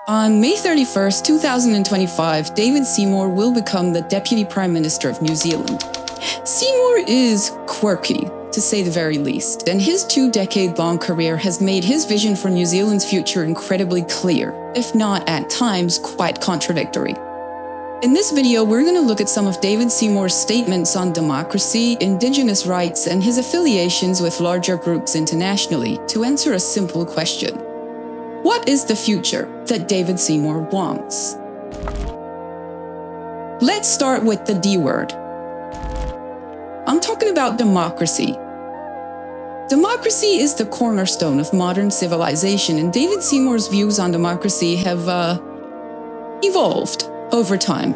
On May 31st, 2025, David Seymour will become the Deputy Prime Minister of New Zealand. Seymour is quirky, to say the very least, and his 2-decade-long career has made his vision for New Zealand's future incredibly clear, if not, at times, quite contradictory. In this video, we're going to look at some of David Seymour's statements on democracy, Indigenous rights, and his affiliations with larger groups internationally to answer a simple question. What is the future that David Seymour wants? Let's start with the D word. I'm talking about democracy. Democracy is the cornerstone of modern civilization, and David Seymour's views on democracy have evolved over time.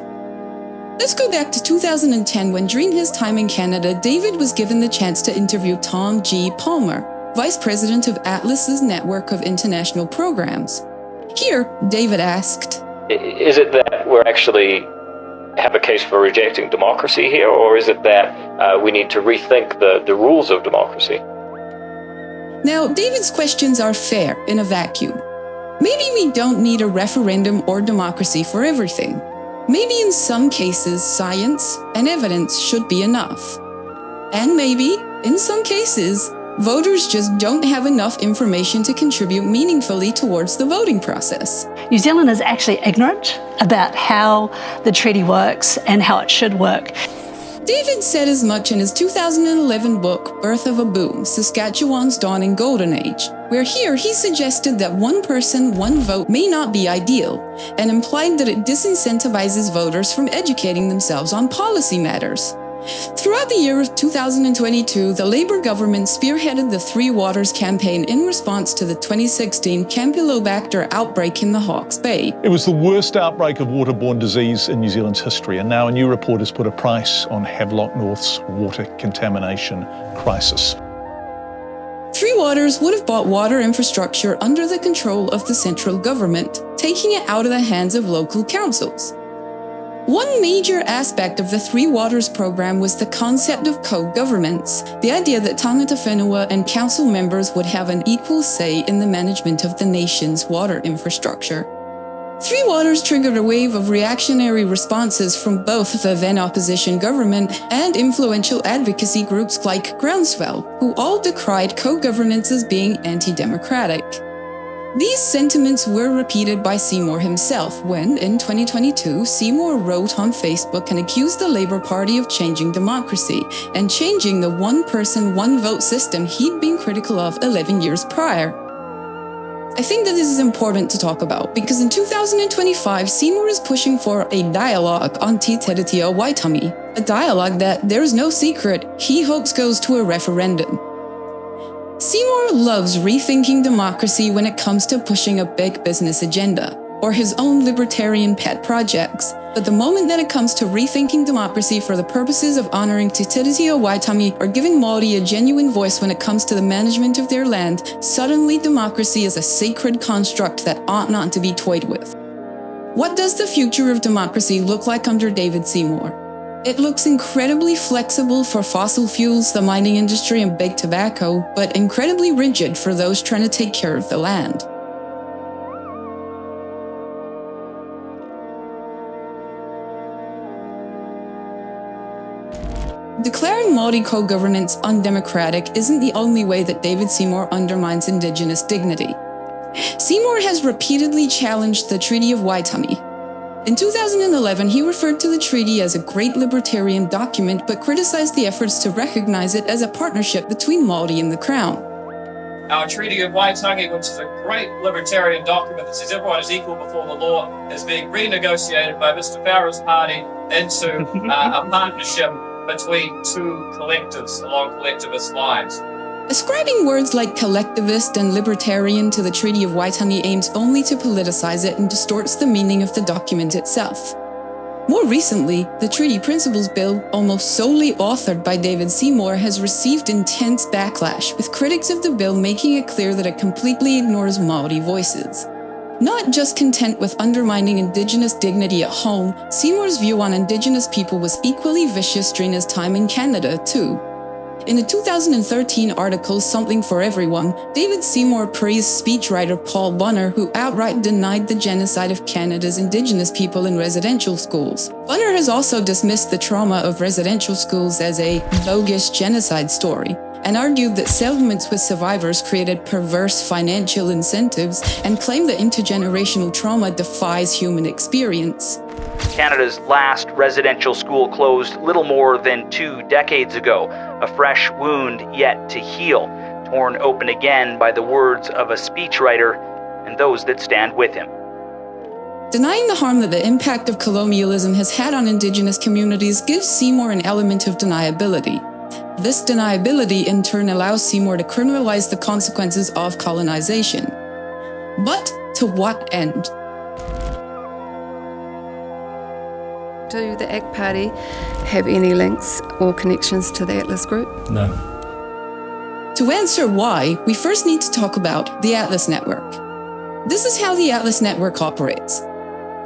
Let's go back to 2010 when, during his time in Canada, David was given the chance to interview Tom G. Palmer, Vice President of Atlas's network of international programs. Here, David asked, is it that we're actually have a case for rejecting democracy here, or is it that we need to rethink the rules of democracy? Now, David's questions are fair in a vacuum. Maybe we don't need a referendum or democracy for everything. Maybe in some cases, science and evidence should be enough. And maybe, in some cases, voters just don't have enough information to contribute meaningfully towards the voting process. New Zealand is actually ignorant about how the treaty works and how it should work. David said as much in his 2011 book, Birth of a Boom, Saskatchewan's Dawning Golden Age, where here he suggested that one person, one vote may not be ideal, and implied that it disincentivizes voters from educating themselves on policy matters. Throughout the year of 2022, the Labour government spearheaded the Three Waters campaign in response to the 2016 Campylobacter outbreak in the Hawke's Bay. It was the worst outbreak of waterborne disease in New Zealand's history, and now a new report has put a price on Havelock North's water contamination crisis. Three Waters would have bought water infrastructure under the control of the central government, taking it out of the hands of local councils. One major aspect of the Three Waters program was the concept of co-governments, the idea that tangata whenua and council members would have an equal say in the management of the nation's water infrastructure. Three Waters triggered a wave of reactionary responses from both the then opposition government and influential advocacy groups like Groundswell, who all decried co-governance as being anti-democratic. These sentiments were repeated by Seymour himself when, in 2022, Seymour wrote on Facebook and accused the Labour Party of changing democracy and changing the one-person, one-vote system he'd been critical of 11 years prior. I think that this is important to talk about because in 2025, Seymour is pushing for a dialogue on Te Tiriti o Waitami, a dialogue that, there's no secret, he hopes goes to a referendum. Seymour loves rethinking democracy when it comes to pushing a big business agenda, or his own libertarian pet projects. But the moment that it comes to rethinking democracy for the purposes of honoring Te Tiriti o Waitami or giving Māori a genuine voice when it comes to the management of their land, suddenly democracy is a sacred construct that ought not to be toyed with. What does the future of democracy look like under David Seymour? It looks incredibly flexible for fossil fuels, the mining industry, and big tobacco, but incredibly rigid for those trying to take care of the land. Declaring Māori co-governance undemocratic isn't the only way that David Seymour undermines Indigenous dignity. Seymour has repeatedly challenged the Treaty of Waitami. In 2011, he referred to the treaty as a great libertarian document, but criticized the efforts to recognize it as a partnership between Māori and the Crown. Our Treaty of Waitangi, which is a great libertarian document that says everyone is equal before the law, is being renegotiated by Mr. Farrell's party into a partnership between two collectives along collectivist lines. Ascribing words like collectivist and libertarian to the Treaty of Waitangi aims only to politicize it and distorts the meaning of the document itself. More recently, the Treaty Principles Bill, almost solely authored by David Seymour, has received intense backlash, with critics of the bill making it clear that it completely ignores Māori voices. Not just content with undermining Indigenous dignity at home, Seymour's view on Indigenous people was equally vicious during his time in Canada, too. In a 2013 article, Something for Everyone, David Seymour praised speechwriter Paul Bunner, who outright denied the genocide of Canada's Indigenous people in residential schools. Bunner has also dismissed the trauma of residential schools as a bogus genocide story, and argued that settlements with survivors created perverse financial incentives and claimed that intergenerational trauma defies human experience. Canada's last residential school closed little more than 2 decades ago, a fresh wound yet to heal, torn open again by the words of a speechwriter and those that stand with him. Denying the harm that the impact of colonialism has had on Indigenous communities gives Seymour an element of deniability. This deniability in turn allows Seymour to criminalize the consequences of colonization. But to what end? Do the ACT Party have any links or connections to the Atlas Group? No. To answer why, we first need to talk about the Atlas Network. This is how the Atlas Network operates.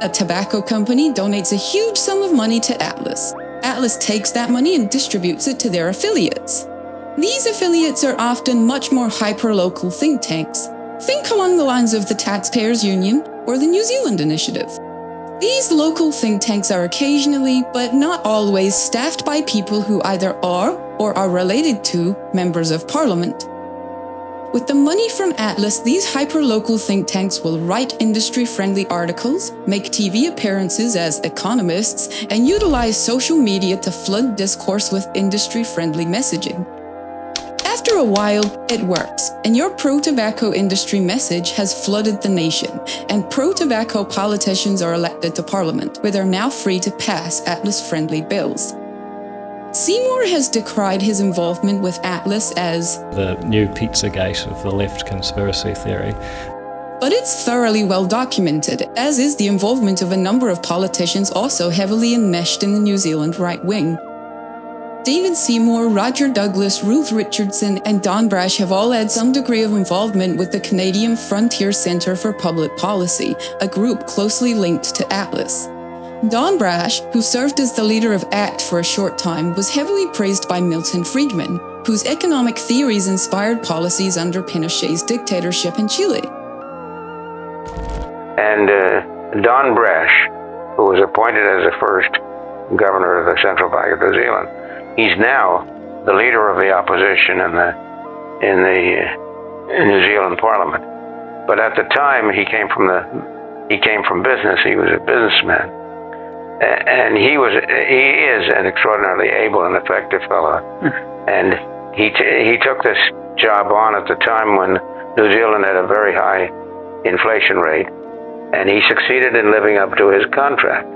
A tobacco company donates a huge sum of money to Atlas. Atlas takes that money and distributes it to their affiliates. These affiliates are often much more hyper-local think tanks. Think along the lines of the Taxpayers Union or the New Zealand Initiative. These local think tanks are occasionally, but not always, staffed by people who either are or are related to members of Parliament. With the money from Atlas, these hyper-local think tanks will write industry-friendly articles, make TV appearances as economists, and utilize social media to flood discourse with industry-friendly messaging. After a while, it works, and your pro-tobacco industry message has flooded the nation, and pro-tobacco politicians are elected to Parliament, where they're now free to pass Atlas-friendly bills. Seymour has decried his involvement with Atlas as the new Pizzagate of the left conspiracy theory. But it's thoroughly well documented, as is the involvement of a number of politicians also heavily enmeshed in the New Zealand right wing. David Seymour, Roger Douglas, Ruth Richardson, and Don Brash have all had some degree of involvement with the Canadian Frontier Centre for Public Policy, a group closely linked to Atlas. Don Brash, who served as the leader of ACT for a short time, was heavily praised by Milton Friedman, whose economic theories inspired policies under Pinochet's dictatorship in Chile. And Don Brash, who was appointed as the first governor of the Central Bank of New Zealand, he's now the leader of the opposition in the New Zealand Parliament. But at the time, he came from business. He was a businessman. And he is an extraordinarily able and effective fellow. And he took this job on at the time when New Zealand had a very high inflation rate, and he succeeded in living up to his contract.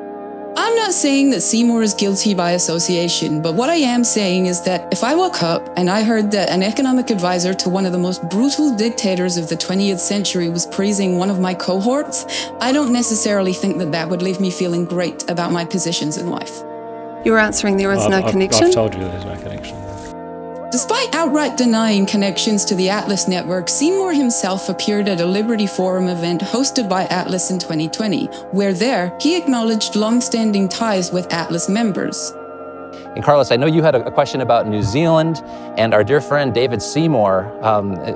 I'm not saying that Seymour is guilty by association, but what I am saying is that if I woke up and I heard that an economic advisor to one of the most brutal dictators of the 20th century was praising one of my cohorts, I don't necessarily think that that would leave me feeling great about my positions in life. You're answering there is no connection? I've told you there's no connection. Despite outright denying connections to the Atlas Network, Seymour himself appeared at a Liberty Forum event hosted by Atlas in 2020, where there he acknowledged long-standing ties with Atlas members. And Carlos, I know you had a question about New Zealand, and our dear friend David Seymour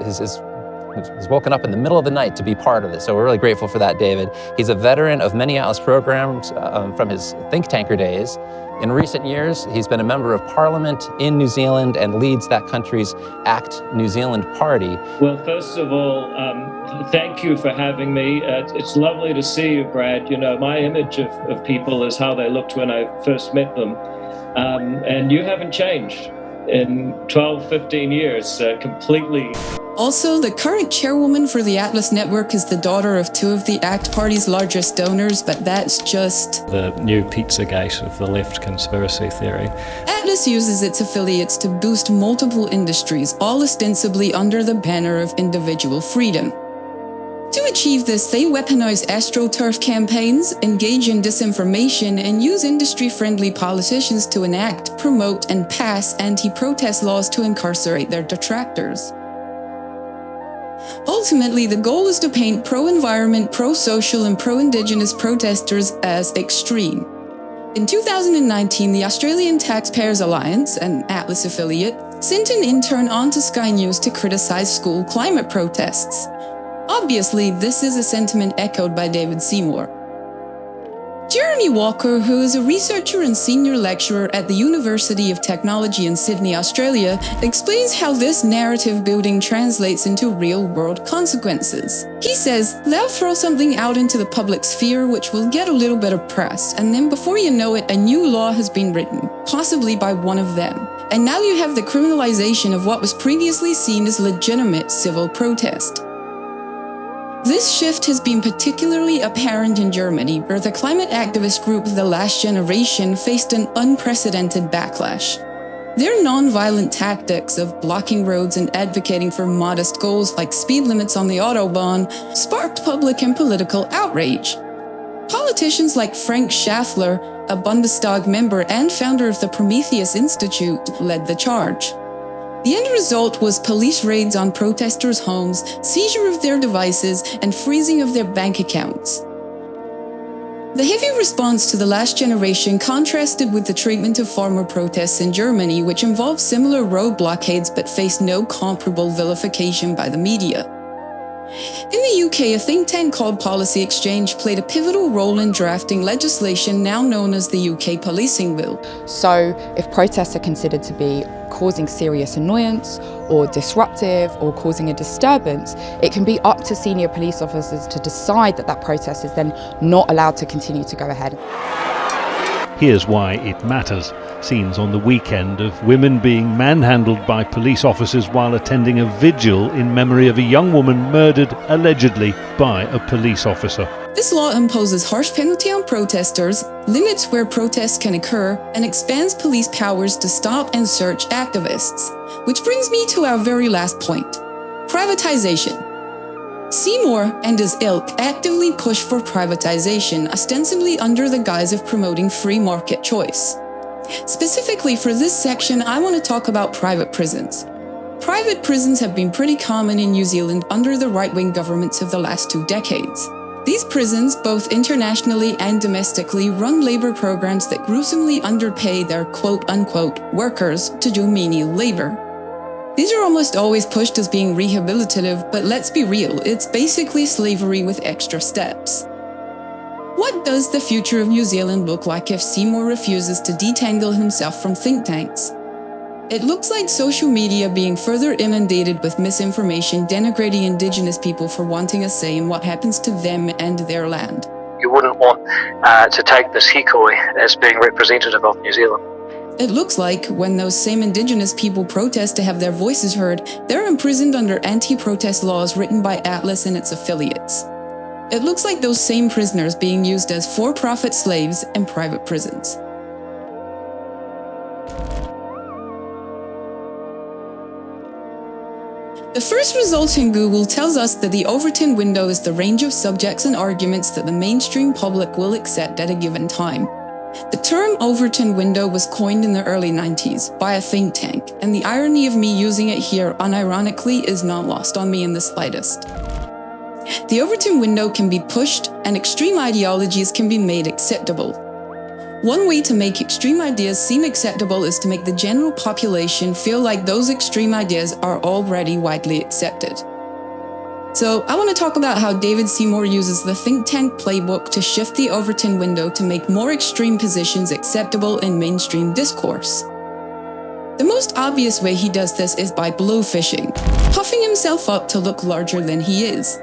is woken up in the middle of the night to be part of this. So we're really grateful for that, David. He's a veteran of many Atlas programs from his think tanker days. In recent years, he's been a member of Parliament in New Zealand and leads that country's ACT New Zealand party. Well, first of all, thank you for having me. It's lovely to see you, Brad. You know, my image of people is how they looked when I first met them. And you haven't changed in 12, 15 years, completely. Also, the current chairwoman for the Atlas Network is the daughter of two of the ACT Party's largest donors, but that's just the new Pizzagate of the left conspiracy theory. Atlas uses its affiliates to boost multiple industries, all ostensibly under the banner of individual freedom. To achieve this, they weaponize AstroTurf campaigns, engage in disinformation, and use industry-friendly politicians to enact, promote, and pass anti-protest laws to incarcerate their detractors. Ultimately, the goal is to paint pro-environment, pro-social, and pro-Indigenous protesters as extreme. In 2019, the Australian Taxpayers Alliance, an Atlas affiliate, sent an intern onto Sky News to criticize school climate protests. Obviously, this is a sentiment echoed by David Seymour. Jeremy Walker, who is a researcher and senior lecturer at the University of Technology in Sydney, Australia, explains how this narrative building translates into real-world consequences. He says, they'll throw something out into the public sphere which will get a little bit of press, and then before you know it, a new law has been written, possibly by one of them. And now you have the criminalization of what was previously seen as legitimate civil protest. This shift has been particularly apparent in Germany, where the climate activist group The Last Generation faced an unprecedented backlash. Their non-violent tactics of blocking roads and advocating for modest goals like speed limits on the Autobahn sparked public and political outrage. Politicians like Frank Schaffler, a Bundestag member and founder of the Prometheus Institute, led the charge. The end result was police raids on protesters' homes, seizure of their devices, and freezing of their bank accounts. The heavy response to The Last Generation contrasted with the treatment of former protests in Germany, which involved similar road blockades but faced no comparable vilification by the media. In the UK, a think tank called Policy Exchange played a pivotal role in drafting legislation now known as the UK Policing Bill. So, if protests are considered to be causing serious annoyance or disruptive or causing a disturbance, it can be up to senior police officers to decide that that protest is then not allowed to continue to go ahead. Here's why it matters. Scenes on the weekend of women being manhandled by police officers while attending a vigil in memory of a young woman murdered allegedly by a police officer. This law imposes harsh penalty on protesters, limits where protests can occur, and expands police powers to stop and search activists. Which brings me to our very last point: privatization. Seymour and his ilk actively push for privatization, ostensibly under the guise of promoting free market choice. Specifically for this section, I want to talk about private prisons. Private prisons have been pretty common in New Zealand under the right-wing governments of the last 2 decades. These prisons, both internationally and domestically, run labor programs that gruesomely underpay their quote-unquote workers to do menial labor. These are almost always pushed as being rehabilitative, but let's be real, it's basically slavery with extra steps. What does the future of New Zealand look like if Seymour refuses to detangle himself from think tanks? It looks like social media being further inundated with misinformation denigrating Indigenous people for wanting a say in what happens to them and their land. You wouldn't want to take this hikoi as being representative of New Zealand. It looks like when those same Indigenous people protest to have their voices heard, they're imprisoned under anti-protest laws written by Atlas and its affiliates. It looks like those same prisoners being used as for-profit slaves in private prisons. The first result in Google tells us that the Overton window is the range of subjects and arguments that the mainstream public will accept at a given time. The term Overton window was coined in the early 90s by a think tank, and the irony of me using it here unironically is not lost on me in the slightest. The Overton window can be pushed, and extreme ideologies can be made acceptable. One way to make extreme ideas seem acceptable is to make the general population feel like those extreme ideas are already widely accepted. So, I want to talk about how David Seymour uses the think tank playbook to shift the Overton window to make more extreme positions acceptable in mainstream discourse. The most obvious way he does this is by blowfishing, puffing himself up to look larger than he is.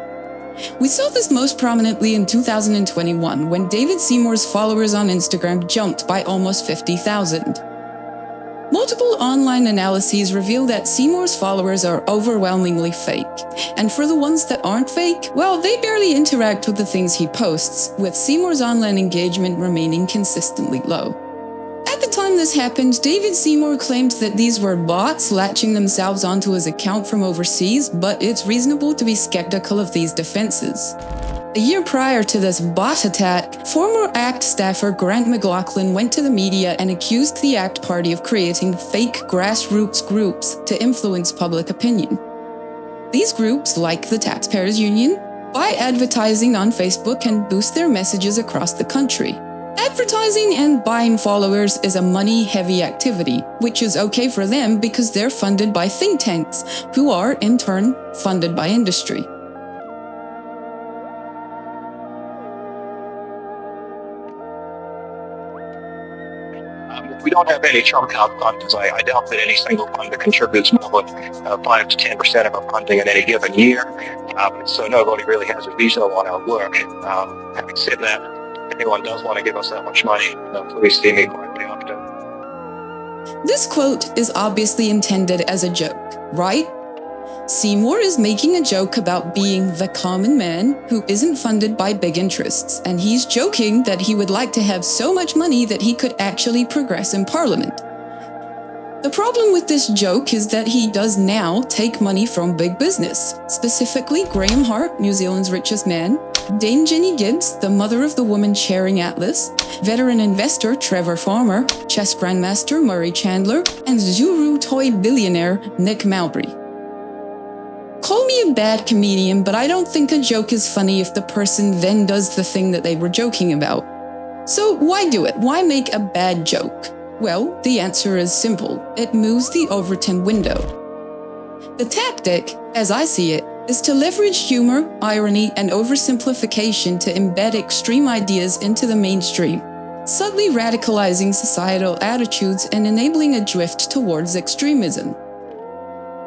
We saw this most prominently in 2021 when David Seymour's followers on Instagram jumped by almost 50,000. Multiple online analyses reveal that Seymour's followers are overwhelmingly fake. And for the ones that aren't fake, well, they barely interact with the things he posts, with Seymour's online engagement remaining consistently low. At the time this happened, David Seymour claimed that these were bots latching themselves onto his account from overseas, but it's reasonable to be skeptical of these defenses. A year prior to this bot attack, former ACT staffer Grant McLachlan went to the media and accused the ACT party of creating fake grassroots groups to influence public opinion. These groups, like the Taxpayers Union, buy advertising on Facebook and boost their messages across the country. Advertising and buying followers is a money-heavy activity, which is okay for them because they're funded by think tanks, who are, in turn, funded by industry. We don't have any Trump funders. I doubt that any single funder contributes more than 5 to 10% of our funding in any given year. So nobody really has a veto on our work. Having said that, if anyone does want to give us that much money, please see me quietly after. This quote is obviously intended as a joke, right? Seymour is making a joke about being the common man who isn't funded by big interests, and he's joking that he would like to have so much money that he could actually progress in Parliament. The problem with this joke is that he does now take money from big business, specifically Graham Hart, New Zealand's richest man, Dame Jenny Gibbs, the mother of the woman chairing Atlas, veteran investor Trevor Farmer, chess grandmaster Murray Chandler, and Zuru toy billionaire Nick Mowbray. Call me a bad comedian, but I don't think a joke is funny if the person then does the thing that they were joking about. So why do it? Why make a bad joke? Well, the answer is simple. It moves the Overton window. The tactic, as I see it, is to leverage humor, irony, and oversimplification to embed extreme ideas into the mainstream, subtly radicalizing societal attitudes and enabling a drift towards extremism.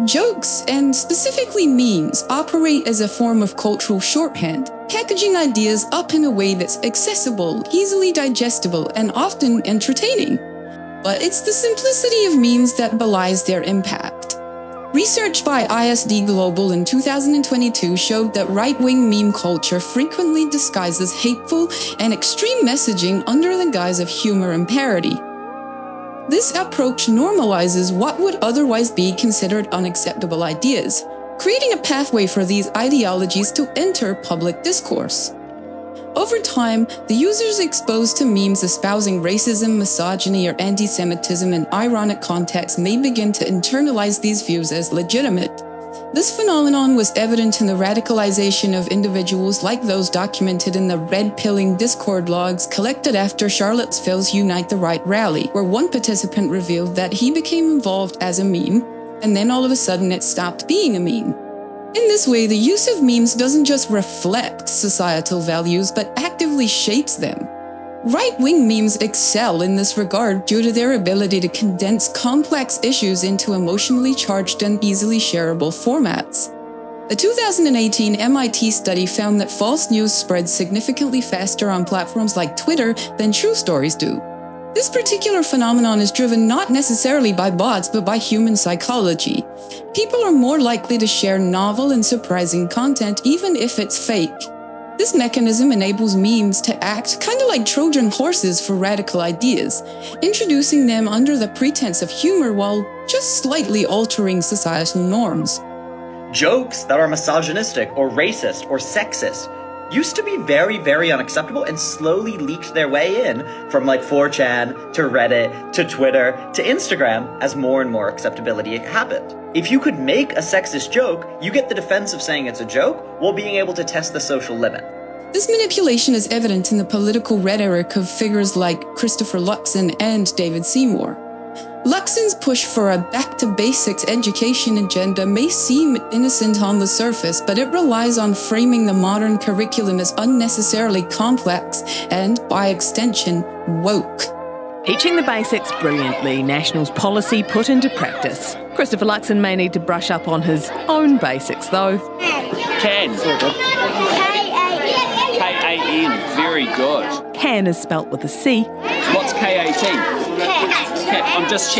Jokes, and specifically memes, operate as a form of cultural shorthand, packaging ideas up in a way that's accessible, easily digestible, and often entertaining. But it's the simplicity of memes that belies their impact. Research by ISD Global in 2022 showed that right-wing meme culture frequently disguises hateful and extreme messaging under the guise of humor and parody. This approach normalizes what would otherwise be considered unacceptable ideas, creating a pathway for these ideologies to enter public discourse. Over time, the users exposed to memes espousing racism, misogyny, or anti-Semitism in ironic contexts may begin to internalize these views as legitimate. This phenomenon was evident in the radicalization of individuals like those documented in the red-pilling Discord logs collected after Charlottesville's Unite the Right rally, where one participant revealed that he became involved as a meme, and then all of a sudden it stopped being a meme. In this way, the use of memes doesn't just reflect societal values, but actively shapes them. Right-wing memes excel in this regard due to their ability to condense complex issues into emotionally charged and easily shareable formats. A 2018 MIT study found that false news spreads significantly faster on platforms like Twitter than true stories do. This particular phenomenon is driven not necessarily by bots, but by human psychology. People are more likely to share novel and surprising content even if it's fake. This mechanism enables memes to act kind of like Trojan horses for radical ideas, introducing them under the pretense of humor while just slightly altering societal norms. Jokes that are misogynistic or racist or sexist used to be very, very unacceptable and slowly leaked their way in from like 4chan to Reddit to Twitter to Instagram as more and more acceptability happened. If you could make a sexist joke, you get the defense of saying it's a joke while being able to test the social limit. This manipulation is evident in the political rhetoric of figures like Christopher Luxon and David Seymour. Luxon's push for a back-to-basics education agenda may seem innocent on the surface, but it relies on framing the modern curriculum as unnecessarily complex and, by extension, woke. Teaching the basics brilliantly, National's policy put into practice. Christopher Luxon may need to brush up on his own basics, though. Can. K-A-N. Very good. Can is spelt with a C. What's K-A-T? I'm just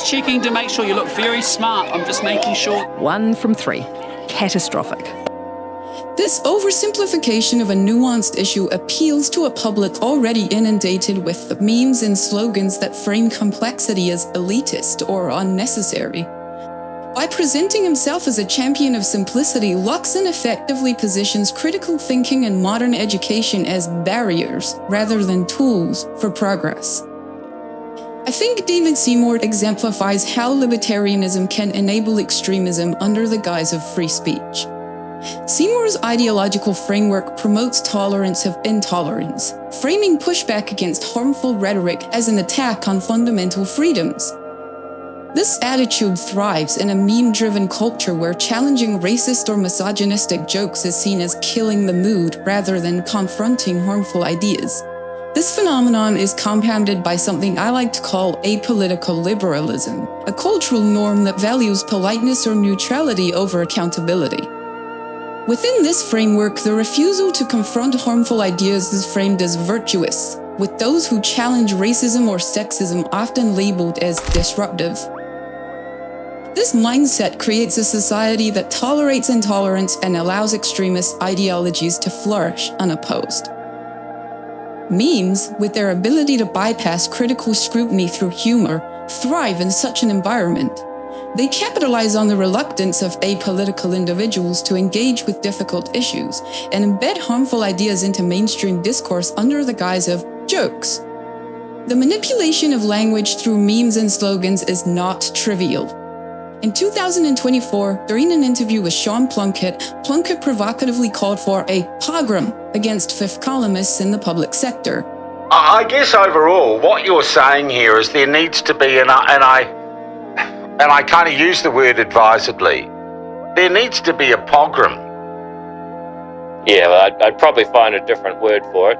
checking to make sure you look very smart. I'm just making sure. 1 from 3. Catastrophic. This oversimplification of a nuanced issue appeals to a public already inundated with the memes and slogans that frame complexity as elitist or unnecessary. By presenting himself as a champion of simplicity, Luxon effectively positions critical thinking and modern education as barriers rather than tools for progress. I think David Seymour exemplifies how libertarianism can enable extremism under the guise of free speech. Seymour's ideological framework promotes tolerance of intolerance, framing pushback against harmful rhetoric as an attack on fundamental freedoms. This attitude thrives in a meme-driven culture where challenging racist or misogynistic jokes is seen as killing the mood rather than confronting harmful ideas. This phenomenon is compounded by something I like to call apolitical liberalism, a cultural norm that values politeness or neutrality over accountability. Within this framework, the refusal to confront harmful ideas is framed as virtuous, with those who challenge racism or sexism often labeled as disruptive. This mindset creates a society that tolerates intolerance and allows extremist ideologies to flourish unopposed. Memes, with their ability to bypass critical scrutiny through humor, thrive in such an environment. They capitalize on the reluctance of apolitical individuals to engage with difficult issues and embed harmful ideas into mainstream discourse under the guise of jokes. The manipulation of language through memes and slogans is not trivial. In 2024, during an interview with Sean Plunkett provocatively called for a pogrom against fifth columnists in the public sector. I guess overall, what you're saying here is there needs to be, and I kind of use the word advisedly, there needs to be a pogrom. Yeah, well, I'd probably find a different word for it,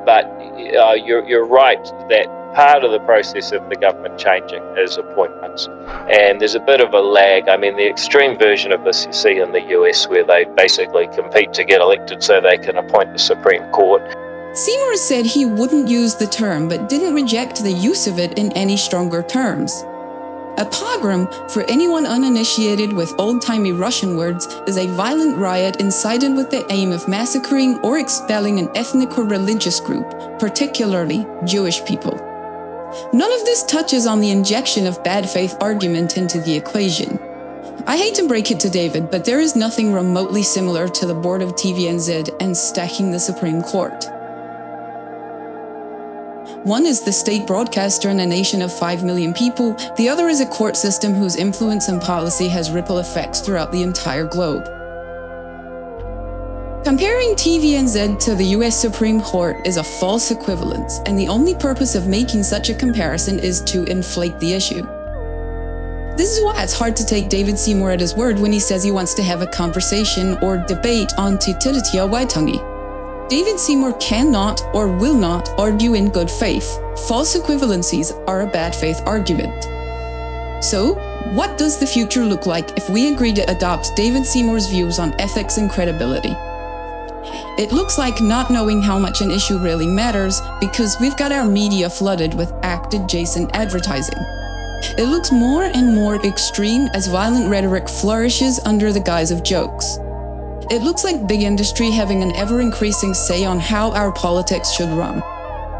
but you're right that part of the process of the government changing is appointments, and there's a bit of a lag. I mean, the extreme version of this you see in the US, where they basically compete to get elected so they can appoint the Supreme Court. Seymour said he wouldn't use the term, but didn't reject the use of it in any stronger terms. A pogrom, for anyone uninitiated with old-timey Russian words, is a violent riot incited with the aim of massacring or expelling an ethnic or religious group, particularly Jewish people. None of this touches on the injection of bad faith argument into the equation. I hate to break it to David, but there is nothing remotely similar to the board of TVNZ and stacking the Supreme Court. One is the state broadcaster in a nation of 5 million people, the other is a court system whose influence and policy has ripple effects throughout the entire globe. Comparing TVNZ to the US Supreme Court is a false equivalence, and the only purpose of making such a comparison is to inflate the issue. This is why it's hard to take David Seymour at his word when he says he wants to have a conversation or debate on Te Tiritia Waitangi. David Seymour cannot or will not argue in good faith. False equivalencies are a bad faith argument. So, what does the future look like if we agree to adopt David Seymour's views on ethics and credibility? It looks like not knowing how much an issue really matters because we've got our media flooded with act-adjacent advertising. It looks more and more extreme as violent rhetoric flourishes under the guise of jokes. It looks like big industry having an ever-increasing say on how our politics should run.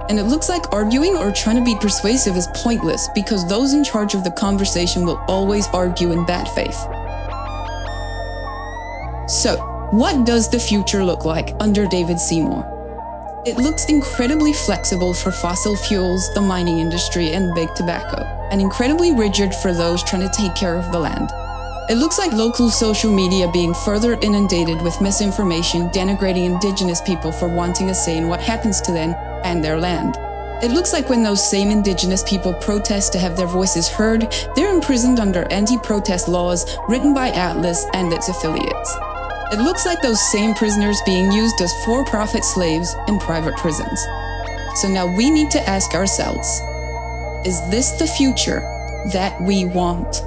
And it looks like arguing or trying to be persuasive is pointless because those in charge of the conversation will always argue in bad faith. So, what does the future look like under David Seymour? It looks incredibly flexible for fossil fuels, the mining industry, and big tobacco, and incredibly rigid for those trying to take care of the land. It looks like local social media being further inundated with misinformation denigrating Indigenous people for wanting a say in what happens to them and their land. It looks like when those same Indigenous people protest to have their voices heard, they're imprisoned under anti-protest laws written by Atlas and its affiliates. It looks like those same prisoners being used as for-profit slaves in private prisons. So now we need to ask ourselves, is this the future that we want?